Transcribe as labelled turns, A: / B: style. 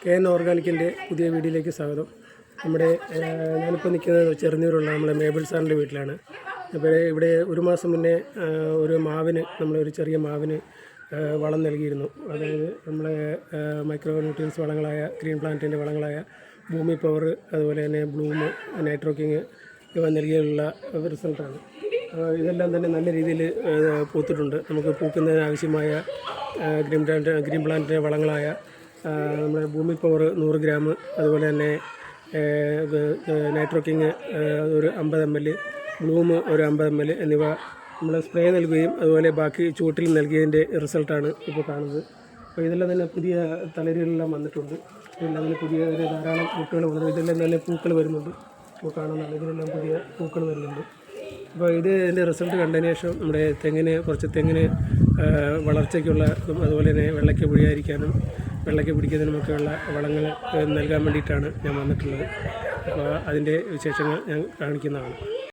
A: KN ഓർഗാനിക്കിൻ്റെ പുതിയ വീഡിയോയിലേക്ക് സ്വാഗതം. ഞാനിപ്പോൾ നിൽക്കുന്നത് ചെറുന്നൂരുള്ള നമ്മളെ മേബിൾ സാറിൻ്റെ വീട്ടിലാണ്. അപ്പോൾ ഇവിടെ ഒരു മാസം മുന്നേ ഒരു മാവിന് നമ്മളൊരു ചെറിയ മാവിന് വളം നൽകിയിരുന്നു. അതായത് നമ്മളെ മൈക്രോ ന്യൂട്രിയൻസ് വളങ്ങളായ ഗ്രീൻ പ്ലാന്റിൻ്റെ വളങ്ങളായ ഭൂമി പവർ, അതുപോലെ തന്നെ ബ്ലൂം, നൈട്രോക്കിങ് ഇവ നൽകിയുള്ള റിസൾട്ടാണ്. ഇതെല്ലാം തന്നെ നല്ല രീതിയിൽ പൂത്തിട്ടുണ്ട്. നമുക്ക് പൂക്കുന്നതിന് ആവശ്യമായ ഗ്രീൻ പ്ലാന്റിൻ്റെ വളങ്ങളായ നമ്മുടെ ഭൂമി പവർ 100 ഗ്രാം, അതുപോലെ തന്നെ നൈട്രോക്കിങ് ഒരു 50 ml, ബ്ലൂം ഒരു 50 ml എന്നിവ നമ്മൾ സ്പ്രേ നൽകുകയും അതുപോലെ ബാക്കി ചുവട്ടിൽ നൽകിയതിൻ്റെ റിസൾട്ടാണ് ഇപ്പോൾ കാണുന്നത്. അപ്പോൾ ഇതെല്ലാം തന്നെ പുതിയ തളിരുകളെല്ലാം വന്നിട്ടുണ്ട്. ഇതെല്ലാം തന്നെ പുതിയ ധാരാളം പൂക്കൾ വന്നു. ഇതെല്ലാം തന്നെ പൂക്കൾ വരുന്നുണ്ട്. ഇപ്പോൾ കാണുന്നുണ്ട്, ഇതിലെല്ലാം പുതിയ പൂക്കൾ വരുന്നുണ്ട്. അപ്പോൾ ഇതിൻ്റെ റിസൾട്ട് കണ്ടതിന് ശേഷം നമ്മുടെ തെങ്ങിന് വളർച്ചയ്ക്കുള്ള അതുപോലെ തന്നെ വെള്ളയ്ക്ക് പൊഴിയാതിരിക്കാനും വെള്ളയ്ക്ക് പിടിക്കുന്നതിനുമൊക്കെയുള്ള വളങ്ങൾ നൽകാൻ വേണ്ടിയിട്ടാണ് ഞാൻ വന്നിട്ടുള്ളത്. അപ്പോൾ അതിൻ്റെ വിശേഷങ്ങൾ ഞാൻ കാണിക്കുന്നതാണ്.